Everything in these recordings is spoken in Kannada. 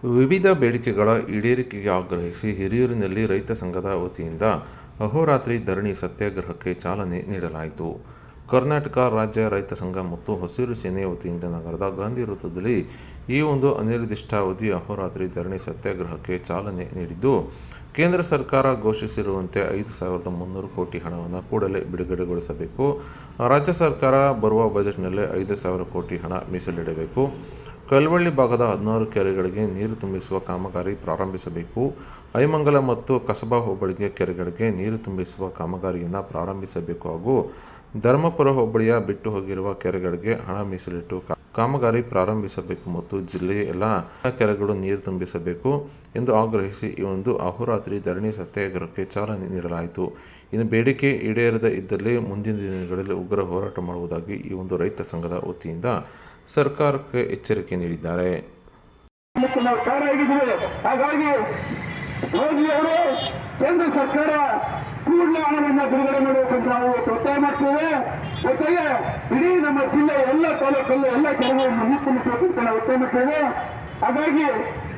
ವಿವಿಧ ಬೇಡಿಕೆಗಳ ಈಡೇರಿಕೆಗೆ ಆಗ್ರಹಿಸಿ ಹಿರಿಯೂರಿನಲ್ಲಿ ರೈತ ಸಂಘದ ವತಿಯಿಂದ ಅಹೋರಾತ್ರಿ ಧರಣಿ ಸತ್ಯಾಗ್ರಹಕ್ಕೆ ಚಾಲನೆ ನೀಡಲಾಯಿತು. ಕರ್ನಾಟಕ ರಾಜ್ಯ ರೈತ ಸಂಘ ಮತ್ತು ಹಸಿರು ಸೇನೆ ವತಿಯಿಂದ ನಗರದ ಗಾಂಧಿ ವೃತ್ತದಲ್ಲಿ ಈ ಒಂದು ಅನಿರ್ದಿಷ್ಟಾವಧಿ ಅಹೋರಾತ್ರಿ ಧರಣಿ ಸತ್ಯಾಗ್ರಹಕ್ಕೆ ಚಾಲನೆ ನೀಡಿದ್ದು, ಕೇಂದ್ರ ಸರ್ಕಾರ ಘೋಷಿಸಿರುವಂತೆ 5,300 ಕೋಟಿ ಹಣವನ್ನು ಕೂಡಲೇ ಬಿಡುಗಡೆಗೊಳಿಸಬೇಕು. ರಾಜ್ಯ ಸರ್ಕಾರ ಬರುವ ಬಜೆಟ್ನಲ್ಲೇ 5,000 ಕೋಟಿ ಹಣ ಮೀಸಲಿಡಬೇಕು. ಕಲ್ವಳ್ಳಿ ಭಾಗದ 16 ಕೆರೆಗಳಿಗೆ ನೀರು ತುಂಬಿಸುವ ಕಾಮಗಾರಿ ಪ್ರಾರಂಭಿಸಬೇಕು. ಐಮಂಗಲ ಮತ್ತು ಕಸಬಾ ಹೋಬಳಿಗೆ ಕೆರೆಗಳಿಗೆ ನೀರು ತುಂಬಿಸುವ ಕಾಮಗಾರಿಯನ್ನು ಪ್ರಾರಂಭಿಸಬೇಕು ಹಾಗೂ ಧರ್ಮಪುರ ಹೋಬಳಿಯ ಬಿಟ್ಟು ಹೋಗಿರುವ ಕೆರೆಗಳಿಗೆ ಹಣ ಮೀಸಲಿಟ್ಟು ಕಾಮಗಾರಿ ಪ್ರಾರಂಭಿಸಬೇಕು ಮತ್ತು ಜಿಲ್ಲೆಯ ಎಲ್ಲ ಕೆರೆಗಳು ನೀರು ತುಂಬಿಸಬೇಕು ಎಂದು ಆಗ್ರಹಿಸಿ ಈ ಒಂದು ಅಹೋರಾತ್ರಿ ಧರಣಿ ಸತ್ಯಾಗ್ರಹಕ್ಕೆ ಚಾಲನೆ ನೀಡಲಾಯಿತು. ಇನ್ನು ಬೇಡಿಕೆ ಈಡೇರದೇ ಇದ್ದಲ್ಲಿ ಮುಂದಿನ ದಿನಗಳಲ್ಲಿ ಉಗ್ರ ಹೋರಾಟ ಮಾಡುವುದಾಗಿ ಈ ಒಂದು ರೈತ ಸಂಘದ ವತಿಯಿಂದ ಸರ್ಕಾರಕ್ಕೆ ಎಚ್ಚರಿಕೆ ನೀಡಿದ್ದಾರೆ. ಹಾಗಾಗಿ ಮೋದಿ ಅವರು ಕೇಂದ್ರ ಸರ್ಕಾರ ಕೂಡಲೇ ಹಣವನ್ನು ಬಿಡುಗಡೆ ಮಾಡಬೇಕಂತ ನಾವು ಒತ್ತಾಯ ಮಾಡ್ತೇವೆ. ಜೊತೆಗೆ ಇಡೀ ನಮ್ಮ ಜಿಲ್ಲೆಯ ಎಲ್ಲ ತಾಲೂಕಲ್ಲೂ ಎಲ್ಲ ಕೆರೆಗಳನ್ನು ನೀರು ತುಂಬಿಸಬೇಕಂತ ನಾವು ಒತ್ತಾಯ ಮಾಡ್ತೇವೆ. ಹಾಗಾಗಿ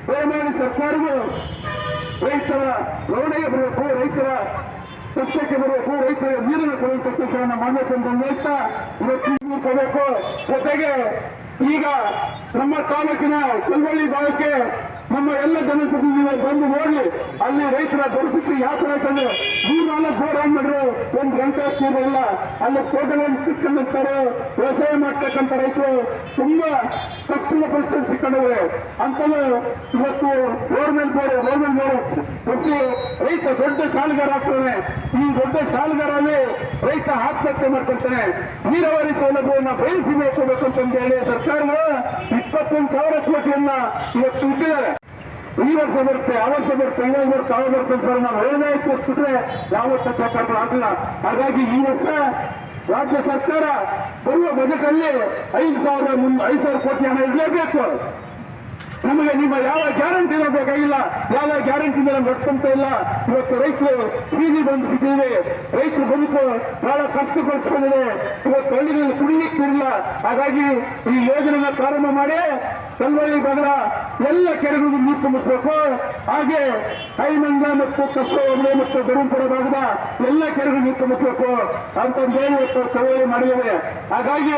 ದಯಮಾಡಿ ಸರ್ಕಾರವು ರೈತರ ರವಣೆಗೆ ಬರಬೇಕು, ರೈತರ ಕಷ್ಟಕ್ಕೆ ಬರಬೇಕು, ರೈತರ ನೀರನ್ನು ಕೊಡುವಂತ ಕೆಲಸವನ್ನು ಮಾಡಬೇಕು ಅಂತ ಹೇಳ್ತಾ ಇವತ್ತು ನೀರು ಕೊಡಬೇಕು. ಜೊತೆಗೆ ಈಗ ನಮ್ಮ ತಾಲೂಕಿನ ಕಲ್ವಳ್ಳಿ ಭಾಗಕ್ಕೆ ನಮ್ಮ ಎಲ್ಲ ಜನಪ್ರತಿನಿಧಿಗಳು ಬಂದು ನೋಡಿ ಅಲ್ಲಿ ರೈತರ ಪರಿಸ್ಥಿತಿ ಯಾವ ತರ ಐತಂದ್ರೆ 3-4 ಬೋರ್ ಆನ್ ಮಾಡಿದ್ರು ಒಂದು ಗಂಟೆ ಇಲ್ಲ. ಅಲ್ಲಿ ತೋಟಗಳನ್ನು ಸಿಕ್ಕೊಂಡ್ತಾರೆ, ವ್ಯವಸಾಯ ಮಾಡ್ತಕ್ಕಂಥ ರೈತರು ತುಂಬಾ ಕಷ್ಟದ ಪರಿಸ್ಥಿತಿ ಸಿಕ್ಕೊಂಡಿವೆ. ಅಂತಲೂ ಇವತ್ತು ಗೋರ್ಮೆಂಟ್ ಬೋರ್ ಪ್ರತಿ ರೈತ ದೊಡ್ಡ ಸಾಲಗಾರ ಆಗ್ತಾನೆ. ಈ ದೊಡ್ಡ ಸಾಲಗಾರಲ್ಲಿ ರೈತ ಆತ್ಮಹತ್ಯೆ ಮಾಡ್ಕೊಳ್ತಾನೆ. ನೀರಾವರಿ ಸೌಲಭ್ಯವನ್ನು ಬಯಲಿಸಬೇಕು ಅಂತಂದು ಹೇಳಿ ಸರ್ಕಾರಗಳು 21,000 ಕೋಟಿಯನ್ನ ಇವತ್ತು ಇಟ್ಟಿದ್ದಾರೆ. ಈ ವರ್ಷ ಬರುತ್ತೆ, ಆ ವರ್ಷ ಬರುತ್ತೆ, ಇನ್ನೊಂದು ವರ್ಷ ಆ ಬರುತ್ತೆ ಅಂತ ನಾವು ಒಳ್ಳೆಯ ತೋರಿಸಿದ್ರೆ ಯಾವತ್ತೂ ಸರ್ಕಾರ ಆಗಲ್ಲ. ಹಾಗಾಗಿ ಈ ವರ್ಷ ರಾಜ್ಯ ಸರ್ಕಾರ ಬರುವ ಬಜೆಟ್ ಅಲ್ಲಿ 5,000 ಕೋಟಿ ಹಣ ಇರಲೇಬೇಕು. ನಮಗೆ ನಿಮ್ಮ ಯಾವ ಗ್ಯಾರಂಟಿ ಬೇಕಾಗಿಲ್ಲ, ಯಾವ ಗ್ಯಾರಂಟಿ ನಡ್ಕೊಂತ ಇಲ್ಲ. ಇವತ್ತು ರೈತರು ಬೀದಿ ಬಂದು ಬಿಟ್ಟಿದೆ, ರೈತರು ಬದುಕು ಬಹಳ ಕಷ್ಟಪಡಿಸ್ಕೊಂಡಿದೆ. ಇವತ್ತು ಹಳ್ಳಿಗಳಲ್ಲಿ ಕುಡಿಲಿಕ್ಕಿಲ್ಲ. ಹಾಗಾಗಿ ಈ ಯೋಜನೆನ ಪ್ರಾರಂಭ ಮಾಡಿ ಕಲ್ವಳ್ಳಿ ಭಾಗದ ಎಲ್ಲ ಕೆರೆಗಳಿಗೂ ನೀರು ತುಂಬಿಸಬೇಕು. ಹಾಗೆ ಐಮಂಗ ಮತ್ತು ಕಸಬಾ ಮತ್ತು ಧರ್ಮಪುರ ಭಾಗದ ಎಲ್ಲ ಕೆರೆಗೂ ನೀರು ತುಂಬಿಸಬೇಕು ಅಂತಂದು ಇವತ್ತು ಚಳವಳಿ ಮಾಡಿದ್ದೇವೆ. ಹಾಗಾಗಿ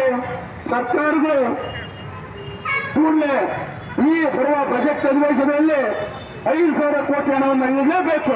ಸರ್ಕಾರಗಳು ಕೂಡಲೇ ಈ ಬರುವ ಬಜೆಟ್ ಅಧಿವೇಶನದಲ್ಲಿ 5,000 ಕೋಟಿ ಹಣವನ್ನು ನೀಡಲೇಬೇಕು.